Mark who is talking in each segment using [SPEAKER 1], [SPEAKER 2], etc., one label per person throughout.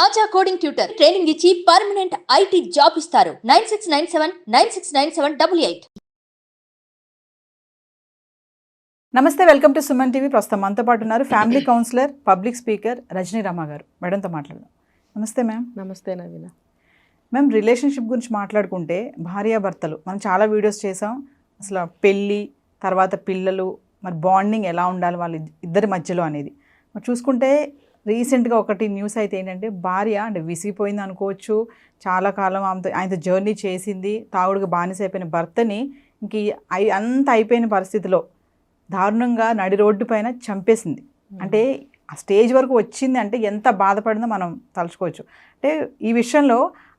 [SPEAKER 1] ఆచా coding tutor training ఇచ్చి permanent IT job ఇస్తారు. 9697969788.
[SPEAKER 2] నమస్తే, వెల్కమ్ టు సుమన్ టీవీ. ప్రస్తుతం మనతో పాటు ఉన్నారు family counsellor, public speaker Rajani Rama గారు. మేడంతో మాట్లాడదాం. నమస్తే మ్యామ్.
[SPEAKER 3] నమస్తే నవీన.
[SPEAKER 2] మ్యామ్, రిలేషన్షిప్ గురించి మాట్లాడుకుంటే భార్యాభర్తలు మనం చాలా వీడియోస్ చేసాం. అసలు పెళ్ళి తర్వాత పిల్లలు, మరి బాండింగ్ ఎలా ఉండాలి వాళ్ళ ఇద్దరి మధ్యలో అనేది మరి చూసుకుంటే రీసెంట్గా ఒకటి న్యూస్ అయితే ఏంటంటే భార్య అంటే విసిగిపోయింది అనుకోవచ్చు, చాలా కాలం ఆయనతో జర్నీ చేసింది, తాగుడుగా బానిస అయిపోయిన భర్తని ఇంక అంత అయిపోయిన పరిస్థితిలో దారుణంగా నడి రోడ్డు పైన చంపేసింది. అంటే ఆ స్టేజ్ వరకు వచ్చింది అంటే ఎంత బాధపడిందో మనం తలుచుకోవచ్చు. అంటే ఈ విషయంలో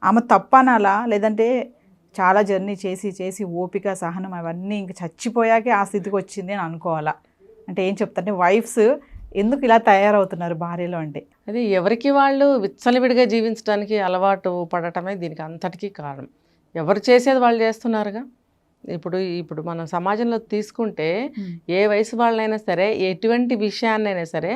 [SPEAKER 2] ఆమె తప్పనాలా, లేదంటే చాలా జర్నీ చేసి చేసి ఓపిక సహనం అవన్నీ ఇంక చచ్చిపోయాకే ఆ స్థితికి వచ్చింది అని అనుకోవాలా? అంటే ఏం చెప్తారు? అంటే వైఫ్స్ ఎందుకు ఇలా తయారవుతున్నారు భార్యలో? అంటే
[SPEAKER 3] అది ఎవరికి వాళ్ళు విచ్చలవిడిగా జీవించడానికి అలవాటు పడటమే దీనికి అంతటికీ కారణం. ఎవరు చేసేది వాళ్ళు చేస్తున్నారుగా. ఇప్పుడు మనం సమాజంలో తీసుకుంటే ఏ వయసు వాళ్ళైనా సరే, ఎటువంటి విషయాన్నైనా సరే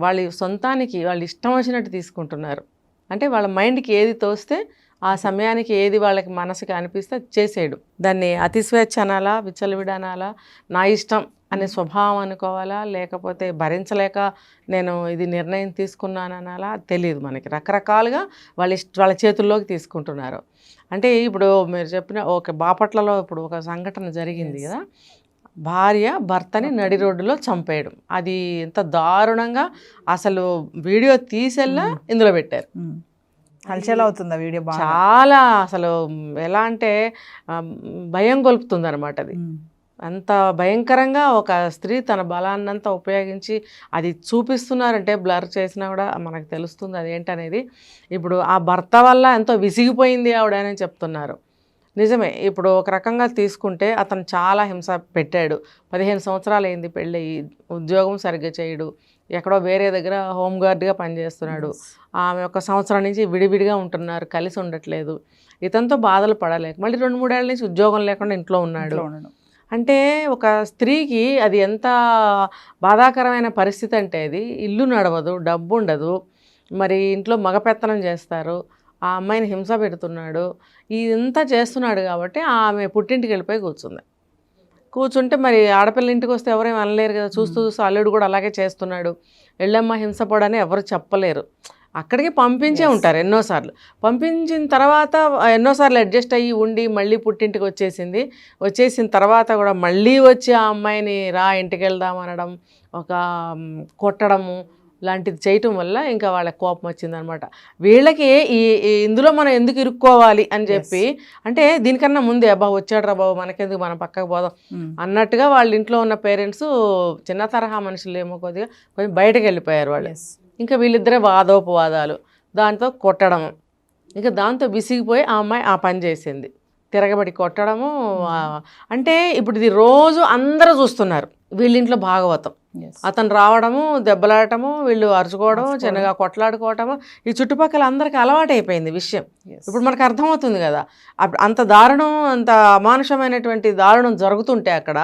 [SPEAKER 3] వాళ్ళ సొంతానికి వాళ్ళు ఇష్టం వచ్చినట్టు తీసుకుంటున్నారు. అంటే వాళ్ళ మైండ్కి ఏది తోస్తే ఆ సమయానికి ఏది వాళ్ళకి మనసుకి అనిపిస్తే చేసేయడం. దాన్ని అతిస్వేచ్ఛ అనాలా, విచ్చలవిడి అనాలా, నా ఇష్టం అనే స్వభావం అనుకోవాలా, లేకపోతే భరించలేక నేను ఇది నిర్ణయం తీసుకున్నాను అనాలా తెలియదు మనకి. రకరకాలుగా వాళ్ళ చేతుల్లోకి తీసుకుంటున్నారు. అంటే ఇప్పుడు మీరు చెప్పిన బాపట్లలో ఇప్పుడు ఒక సంఘటన జరిగింది కదా, భార్య భర్తని నడి రోడ్డులో చంపేయడం. అది ఎంత దారుణంగా అసలు వీడియో తీసేలా ఇందులో పెట్టారు.
[SPEAKER 2] హల్చల్ అవుతుంది ఆ వీడియో.
[SPEAKER 3] చాలా అసలు ఎలా అంటే భయం గొలుపుతుంది అనమాట. అది అంత భయంకరంగా ఒక స్త్రీ తన బలాన్నంతా ఉపయోగించి అది చూపిస్తున్నారంటే బ్లర్ చేసినా కూడా మనకు తెలుస్తుంది అదేంటనేది. ఇప్పుడు ఆ భర్త వల్ల ఎంతో విసిగిపోయింది ఆవిడని చెప్తున్నారు. నిజమే. ఇప్పుడు ఒక రకంగా తీసుకుంటే అతను చాలా హింస పెట్టాడు. 15 సంవత్సరాలు అయింది పెళ్ళయి, ఉద్యోగం సరిగ్గా చేయడు, ఎక్కడో వేరే దగ్గర హోంగార్డ్గా పనిచేస్తున్నాడు. ఆమె ఒక సంవత్సరం నుంచి విడివిడిగా ఉంటున్నారు, కలిసి ఉండట్లేదు. ఇతనితో బాధలు పడలేక మళ్ళీ 2-3 ఏళ్ళ నుంచి ఉద్యోగం లేకుండా ఇంట్లో ఉన్నాడు. అంటే ఒక స్త్రీకి అది ఎంత బాధాకరమైన పరిస్థితి అంటే, అది ఇల్లు నడవదు, డబ్బు ఉండదు, మరి ఇంట్లో మగపెత్తనం చేస్తారు, ఆ అమ్మాయిని హింస పెడుతున్నాడు, ఇదంతా చేస్తున్నాడు కాబట్టి ఆమె పుట్టింటికి వెళ్ళిపోయి కూర్చుంటే మరి ఆడపిల్ల ఇంటికి వస్తే ఎవరేం అనలేరు కదా. చూస్తూ అల్లుడు కూడా అలాగే చేస్తున్నాడు, వెళ్ళమ్మ హింసపడని ఎవరు చెప్పలేరు. అక్కడికి పంపించే ఉంటారు ఎన్నోసార్లు. పంపించిన తర్వాత ఎన్నోసార్లు అడ్జస్ట్ అయ్యి ఉండి మళ్ళీ పుట్టింటికి వచ్చేసిన తర్వాత కూడా మళ్ళీ వచ్చి ఆ అమ్మాయిని రా ఇంటికి వెళ్దాం అనడం, ఒక కొట్టడము లాంటిది చేయటం వల్ల ఇంకా వాళ్ళకి కోపం వచ్చిందనమాట. వీళ్ళకి ఇందులో మనం ఎందుకు ఇరుక్కోవాలి అని చెప్పి, అంటే దీనికన్నా ముందే అబ్బా వచ్చాడు రా బాబు మనకెందుకు, మనం పక్కకు పోదాం అన్నట్టుగా వాళ్ళ ఇంట్లో ఉన్న పేరెంట్స్, చిన్న తరహా మనుషులు ఏమో కొంచెం బయటకు వెళ్ళిపోయారు వాళ్ళు. ఇంకా వీళ్ళిద్దరే వాదోపవాదాలు, దాంతో కొట్టడము. ఇంకా దాంతో విసిగిపోయి ఆ అమ్మాయి ఆ పని చేసింది, తిరగబడి కొట్టడము. అంటే ఇప్పుడు ఇది రోజు అందరూ చూస్తున్నారు. వీళ్ళింట్లో భాగవతం, అతను రావడము, దెబ్బలాడటము, వీళ్ళు అరుచుకోవడం, చిన్నగా కొట్లాడుకోవటము, ఈ చుట్టుపక్కల అందరికీ అలవాటైపోయింది విషయం. ఇప్పుడు మనకు అర్థమవుతుంది కదా, అంత దారుణం, అంత అమానుషమైనటువంటి దారుణం జరుగుతుంటే అక్కడ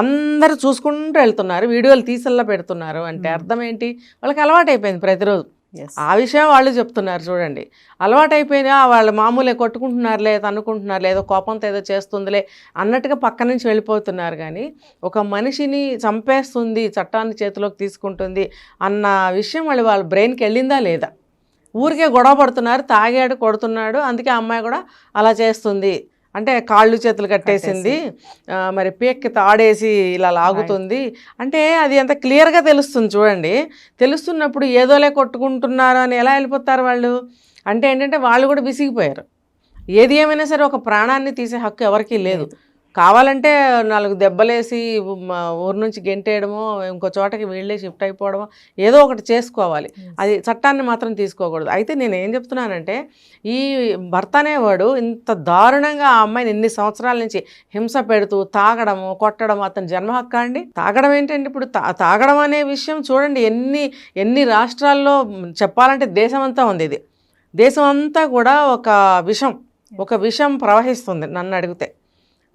[SPEAKER 3] అందరూ చూసుకుంటూ వెళ్తున్నారు, వీడియోలు తీసల్లా పెడుతున్నారు. అంటే అర్థం ఏంటి? వాళ్ళకి అలవాటైపోయింది ప్రతిరోజు. ఆ విషయం వాళ్ళు చెప్తున్నారు చూడండి. అలవాటైపోయినా వాళ్ళు మామూలే కొట్టుకుంటున్నారులే, అనుకుంటున్నారు లేదో కోపంతో ఏదో చేస్తుందిలే అన్నట్టుగా పక్క నుంచి వెళ్ళిపోతున్నారు. కానీ ఒక మనిషిని చంపేస్తుంది, చట్టాన్ని చేతిలోకి తీసుకుంటుంది అన్న విషయం వాళ్ళ బ్రెయిన్కి వెళ్ళిందా లేదా? ఊరికే గొడవ పడుతున్నారు, తాగాడు కొడుతున్నాడు, అందుకే ఆ అమ్మాయి కూడా అలా చేస్తుంది. అంటే కాళ్ళు చేతులు కట్టేసింది, మరి పీక్కి తాడేసి ఇలా లాగుతుంది అంటే అది ఎంత క్లియర్గా తెలుస్తుంది చూడండి. తెలుస్తున్నప్పుడు ఏదోలే కొట్టుకుంటున్నారు అని ఎలా వెళ్ళిపోతారు వాళ్ళు? అంటే ఏంటంటే వాళ్ళు కూడా విసిగిపోయారు. ఏది ఏమైనా సరే ఒక ప్రాణాన్ని తీసే హక్కు ఎవరికీ లేదు. కావాలంటే 4 దెబ్బలేసి ఊరు నుంచి గెంటేయడమో, ఇంకో చోటకి వెళ్ళి షిఫ్ట్ అయిపోవడమో ఏదో ఒకటి చేసుకోవాలి, అది చట్టాన్ని మాత్రం తీసుకోకూడదు. అయితే నేను ఏం చెప్తున్నానంటే, ఈ భర్త అనేవాడు ఇంత దారుణంగా ఆ అమ్మాయిని ఎన్ని సంవత్సరాల నుంచి హింస పెడుతూ తాగడము, కొట్టడము అతని జన్మ హక్కా అండి? తాగడం ఏంటంటే, ఇప్పుడు తాగడం అనే విషయం చూడండి ఎన్ని రాష్ట్రాల్లో చెప్పాలంటే దేశం అంతా ఉంది. ఇది దేశం అంతా కూడా ఒక విషం ప్రవహిస్తుంది నన్ను అడిగితే.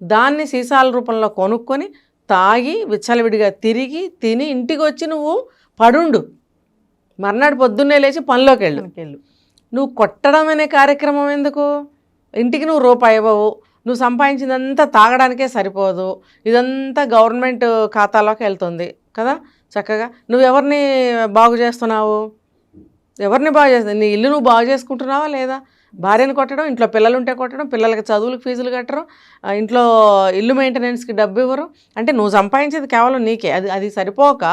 [SPEAKER 3] దాన్ని సీసాల రూపంలో కొనుక్కొని తాగి విచ్చలవిడిగా తిరిగి తిని ఇంటికి వచ్చి నువ్వు పడుండు, మర్నాడు పొద్దున్నే లేచి పనిలోకి వెళ్ళు. నువ్వు కొట్టడం అనే కార్యక్రమం ఎందుకు? ఇంటికి నువ్వు రూపాయి ఇవ్వవు, నువ్వు సంపాదించిందంతా తాగడానికే సరిపోదు, ఇదంతా గవర్నమెంట్ ఖాతాలోకి వెళ్తుంది కదా. చక్కగా నువ్వు ఎవరిని బాగు చేస్తున్నావు? ఎవరిని బాగు చేస్తున్నావు? నీ ఇల్లు నువ్వు బాగు చేసుకుంటున్నావా లేదా? భార్యను కొట్టడం, ఇంట్లో పిల్లలు ఉంటే కొట్టడం, పిల్లలకి చదువులకు ఫీజులు కట్టడం, ఇంట్లో ఇల్లు మెయింటెనెన్స్కి డబ్బు ఇవ్వరు. అంటే నువ్వు సంపాదించేది కేవలం నీకే. అది సరిపోక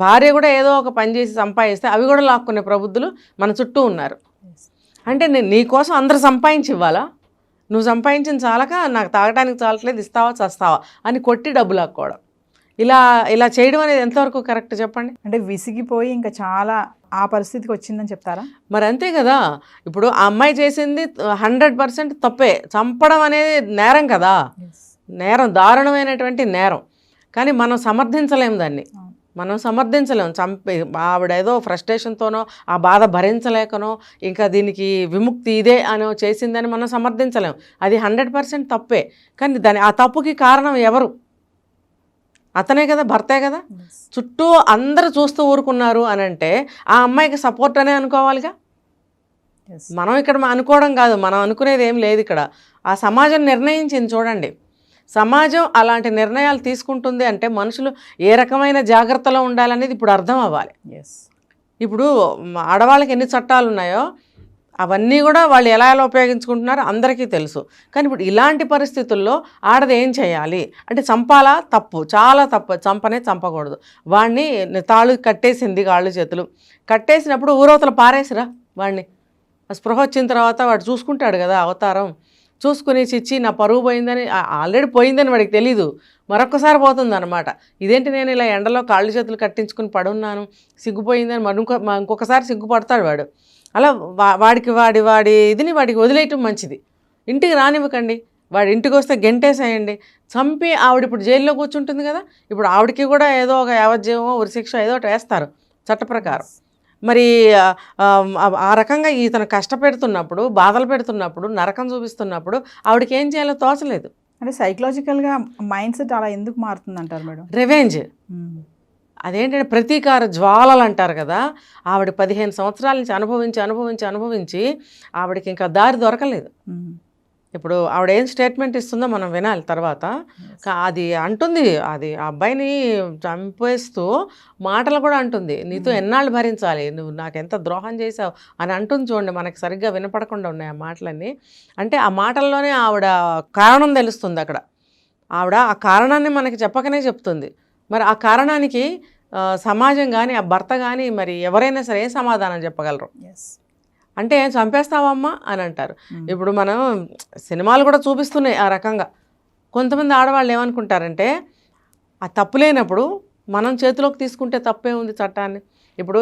[SPEAKER 3] భార్య కూడా ఏదో ఒక పని చేసి సంపాదిస్తే అవి కూడా లాక్కునే ప్రబుద్ధులు మన చుట్టూ ఉన్నారు. అంటే నేను నీకోసం అందరూ సంపాదించి ఇవ్వాలా? నువ్వు సంపాదించిన చాలక నాకు తాగడానికి చాలట్లేదు, ఇస్తావా చస్తావా అని కొట్టి డబ్బు లాక్కోవడం, ఇలా చేయడం అనేది ఎంతవరకు కరెక్ట్ చెప్పండి?
[SPEAKER 2] అంటే విసిగిపోయి ఇంకా చాలా ఆ పరిస్థితికి వచ్చిందని చెప్తారా?
[SPEAKER 3] మరి అంతే కదా. ఇప్పుడు ఆ అమ్మాయి చేసింది 100% తప్పే. చంపడం అనేది నేరం కదా, నేరం, దారుణమైనటువంటి నేరం. కానీ మనం సమర్థించలేము దాన్ని, మనం సమర్థించలేము. ఆవిడ ఏదో ఫ్రస్ట్రేషన్తోనో ఆ బాధ భరించలేకనో ఇంకా దీనికి విముక్తి ఇదే అని చేసిందని మనం సమర్థించలేము. అది 100% తప్పే. కానీ ఆ తప్పుకి కారణం ఎవరు? అతనే కదా, భర్తే కదా. చుట్టూ అందరూ చూస్తూ ఊరుకున్నారు అని అంటే ఆ అమ్మాయికి సపోర్ట్ అనే అనుకోవాలిగా. మనం ఇక్కడ అనుకోవడం కాదు, మనం అనుకునేది ఏం లేదు ఇక్కడ. ఆ సమాజం నిర్ణయించింది చూడండి. సమాజం అలాంటి నిర్ణయాలు తీసుకుంటుంది అంటే మనుషులు ఏ రకమైన జాగ్రత్తలో ఉండాలనేది ఇప్పుడు అర్థం అవ్వాలి. ఇప్పుడు ఆడవాళ్ళకి ఎన్ని చట్టాలు ఉన్నాయో అవన్నీ కూడా వాళ్ళు ఎలా ఉపయోగించుకుంటున్నారో అందరికీ తెలుసు. కానీ ఇప్పుడు ఇలాంటి పరిస్థితుల్లో ఆడది ఏం చేయాలి అంటే చంపాలా? తప్పు, చాలా తప్పు. చంపకూడదు. వాడిని తాళ్ళు కట్టేసింది, కాళ్ళు చేతులు కట్టేసినప్పుడు ఊరవతల పారేసిరా వాడిని. స్పృహ వచ్చిన తర్వాత వాడు చూసుకుంటాడు కదా అవతారం, చూసుకుని చిచ్చి నా పరువు పోయిందని, ఆల్రెడీ పోయిందని వాడికి తెలీదు, మరొక్కసారి పోతుంది అనమాట. ఇదేంటి నేను ఇలా ఎండలో కాళ్ళు చేతులు కట్టించుకుని పడున్నాను, సిగ్గుపోయిందని ఇంకొకసారి సిగ్గుపడతాడు వాడు. అలా వాడికి ఇదిని వాడికి వదిలేయటం మంచిది. ఇంటికి రానివ్వకండి. వాడి ఇంటికి వస్తే గెంటేసేయండి, చంపి ఆవిడ ఇప్పుడు జైల్లో కూర్చుంటుంది కదా. ఇప్పుడు ఆవిడకి కూడా ఏదో ఒక యావజ్జీవమో ఉరిశిక్ష ఏదో ఒకటి వేస్తారు చట్ట ప్రకారం. మరి ఆ రకంగా ఇతను కష్టపెడుతున్నప్పుడు, బాధలు పెడుతున్నప్పుడు, నరకం చూపిస్తున్నప్పుడు ఆవిడకి ఏం చేయాలో తోచలేదు.
[SPEAKER 2] అంటే సైకలాజికల్గా మైండ్ సెట్ అలా ఎందుకు మారుతుంది అంటారు మేడం?
[SPEAKER 3] రివెంజ్, అదేంటంటే ప్రతీకార జ్వాలలు అంటారు కదా. ఆవిడ 15 సంవత్సరాల నుంచి అనుభవించి ఆవిడకి ఇంకా దారి దొరకలేదు. ఇప్పుడు ఆవిడ ఏం స్టేట్మెంట్ ఇస్తుందో మనం వినాలి తర్వాత. అది అంటుంది, అది ఆ అబ్బాయిని చంపేస్తూ మాటలు కూడా అంటుంది, నీతో ఎన్నాళ్ళు భరించాలి, నువ్వు నాకెంత ద్రోహం చేసావు అని అంటుంది. చూడండి, మనకి సరిగ్గా వినపడకుండా ఉన్నాయి ఆ మాటలన్నీ. అంటే ఆ మాటల్లోనే ఆవిడ కారణం తెలుస్తుంది అక్కడ. ఆవిడ ఆ కారణాన్ని మనకి చెప్పకనే చెప్తుంది. మరి ఆ కారణానికి సమాజం కానీ ఆ భర్త కానీ మరి ఎవరైనా సరే ఏ సమాధానం చెప్పగలరు? అంటే చంపేస్తావమ్మా అని అంటారు. ఇప్పుడు మనం సినిమాలు కూడా చూపిస్తున్నాయి ఆ రకంగా. కొంతమంది ఆడవాళ్ళు ఏమనుకుంటారంటే ఆ తప్పు లేనప్పుడు మనం చేతిలోకి తీసుకుంటే తప్పే ఉంది చట్టాన్ని. ఇప్పుడు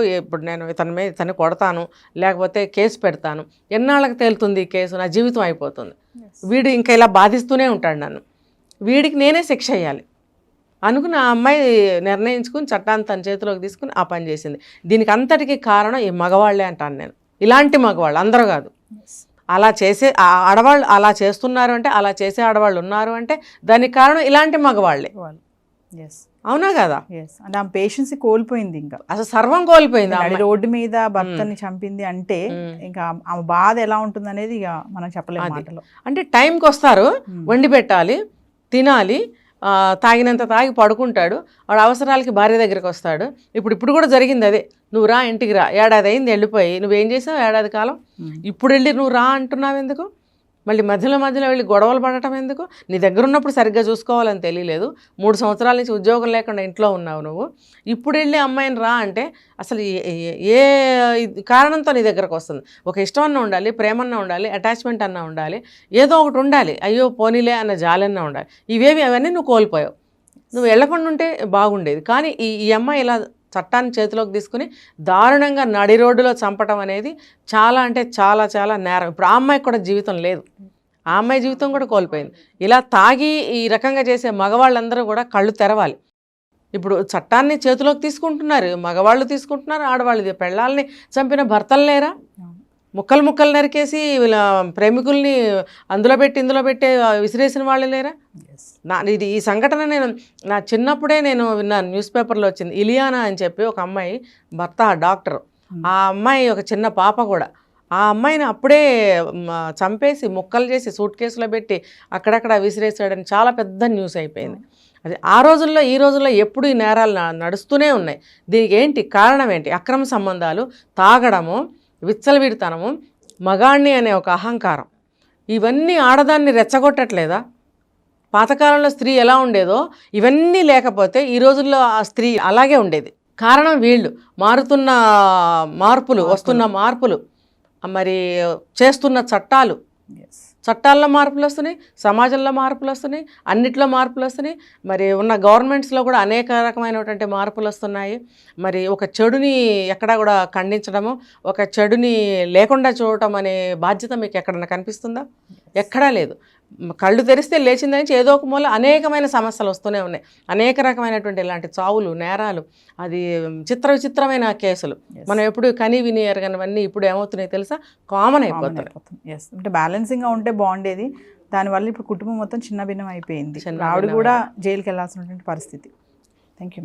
[SPEAKER 3] నేను ఇతన్ని కొడతాను, లేకపోతే కేసు పెడతాను, ఎన్నాళ్ళకి తేలుతుంది ఈ కేసు, నా జీవితం అయిపోతుంది. వీడు ఇంకా ఇలా బాధిస్తూనే ఉంటాడు నన్ను, వీడికి నేనే శిక్ష అయ్యాలి అనుకుని ఆ అమ్మాయి నిర్ణయించుకుని చట్టాన్ని తన చేతిలోకి తీసుకుని ఆ పని చేసింది. దీనికి అంతటికీ కారణం ఈ మగవాళ్లే అంటాను నేను. ఇలాంటి మగవాళ్ళు, అందరూ కాదు. అలా చేసే ఆడవాళ్ళు అలా చేస్తున్నారు అంటే, అలా చేసే ఆడవాళ్ళు ఉన్నారు అంటే దానికి కారణం ఇలాంటి మగవాళ్ళే. అవునా కదా?
[SPEAKER 2] అంటే ఆ పేషెన్స్ కోల్పోయింది, ఇంకా
[SPEAKER 3] అసలు సర్వం కోల్పోయింది.
[SPEAKER 2] రోడ్డు మీద భర్తని చంపింది అంటే ఇంకా ఆమె బాధ ఎలా ఉంటుంది అనేది ఇక మనం చెప్పలేము.
[SPEAKER 3] అంటే టైంకి వస్తారు, వండి పెట్టాలి, తినాలి, తాగినంత తాగి పడుకుంటాడు, వాడు అవసరాలకి భార్య దగ్గరికి వస్తాడు. ఇప్పుడు కూడా జరిగింది అదే. నువ్వు రా, ఇంటికి రా, ఏడాది అయింది వెళ్ళిపోయి, నువ్వేం చేసావు ఏడాది కాలం? ఇప్పుడు వెళ్ళి నువ్వు రా అంటున్నావు ఎందుకు? మళ్ళీ మధ్యలో వెళ్ళి గొడవలు పడటం ఎందుకు? నీ దగ్గర ఉన్నప్పుడు సరిగ్గా చూసుకోవాలని తెలియలేదు, 3 సంవత్సరాల నుంచి ఉద్యోగం లేకుండా ఇంట్లో ఉన్నావు నువ్వు, ఇప్పుడు వెళ్ళి అమ్మాయిని రా అంటే అసలు ఏ కారణంతో నీ దగ్గరకు వస్తుంది? ఒక ఇష్టం అన్న ఉండాలి, ప్రేమన్నా ఉండాలి, అటాచ్మెంట్ అన్నా ఉండాలి, ఏదో ఒకటి ఉండాలి, అయ్యో పోనీలే అన్న జాలన్నా ఉండాలి. అవన్నీ నువ్వు కోల్పోయావు. నువ్వు వెళ్ళకుండా ఉంటే బాగుండేది. కానీ ఈ అమ్మాయి ఇలా చట్టాన్ని చేతిలోకి తీసుకుని దారుణంగా నడి రోడ్డులో చంపటం అనేది చాలా అంటే చాలా చాలా నేరం. ఇప్పుడు ఆ అమ్మాయికి కూడా జీవితం లేదు, ఆ అమ్మాయి జీవితం కూడా కోల్పోయింది. ఇలా తాగి ఈ రకంగా చేసే మగవాళ్ళందరూ కూడా కళ్ళు తెరవాలి. ఇప్పుడు చట్టాన్ని చేతిలోకి తీసుకుంటున్నారు, మగవాళ్ళు తీసుకుంటున్నారు, ఆడవాళ్ళు. పెళ్ళాలని చంపిన భర్తలు లేరా? ముక్కలు నరికేసి ప్రేమికుల్ని ఇందులో పెట్టి విసిరేసిన వాళ్ళు లేరా? ఈ సంఘటన నా చిన్నప్పుడే నేను విన్నాను, న్యూస్ పేపర్లో వచ్చింది. ఇలియానా అని చెప్పి ఒక అమ్మాయి, భర్త డాక్టర్, ఆ అమ్మాయి ఒక చిన్న పాప కూడా. ఆ అమ్మాయిని అప్పుడే చంపేసి ముక్కలు చేసి సూట్ కేసులో పెట్టి అక్కడక్కడ విసిరేసాడని చాలా పెద్ద న్యూస్ అయిపోయింది. అది ఆ రోజుల్లో ఈ రోజుల్లో ఎప్పుడు ఈ నేరాలు నడుస్తూనే ఉన్నాయి. దీనికి ఏంటి కారణం ఏంటి? అక్రమ సంబంధాలు, తాగడము, విచ్చలవిడితనము, మగాణ్ణి అనే ఒక అహంకారం. ఇవన్నీ ఆడదాన్ని రెచ్చగొట్టట్లేదా? పాతకాలంలో స్త్రీ ఎలా ఉండేదో ఇవన్నీ లేకపోతే ఈ రోజుల్లో ఆ స్త్రీ అలాగే ఉండేది. కారణం వీళ్ళు మారుతున్న మార్పులు, వస్తున్న మార్పులు, మరి చేస్తున్న చట్టాలు, చట్టాల్లో మార్పులు వస్తున్నాయి, సమాజంలో మార్పులు వస్తున్నాయి, అన్నిట్లో మార్పులు వస్తున్నాయి. మరి ఉన్న గవర్నమెంట్స్లో కూడా అనేక రకమైనటువంటి మార్పులు వస్తున్నాయి. మరి ఒక చెడుని ఎక్కడా కూడా ఖండించడము, ఒక చెడుని లేకుండా చూడటం అనే బాధ్యత మీకు ఎక్కడన్నా కనిపిస్తుందా? ఎక్కడా లేదు. కళ్ళు తెరిస్తే లేచిన నుంచి ఏదో ఒక మూల అనేకమైన సమస్యలు వస్తూనే ఉన్నాయి. అనేక రకమైనటువంటి ఇలాంటి చావులు, నేరాలు, అది విచిత్రమైన కేసులు. మనం ఎప్పుడు కని విని ఎరగనివన్నీ ఇప్పుడు ఏమవుతున్నాయి తెలుసా? కామన్ అయిపోతుంది.
[SPEAKER 2] ఎస్, అంటే బ్యాలెన్సింగ్గా ఉంటే బాగుండేది. దానివల్ల ఇప్పుడు కుటుంబం మొత్తం చిన్న భిన్నం అయిపోయింది. ఆవిడ కూడా జైలుకి వెళ్ళాల్సినటువంటి పరిస్థితి. Thank you.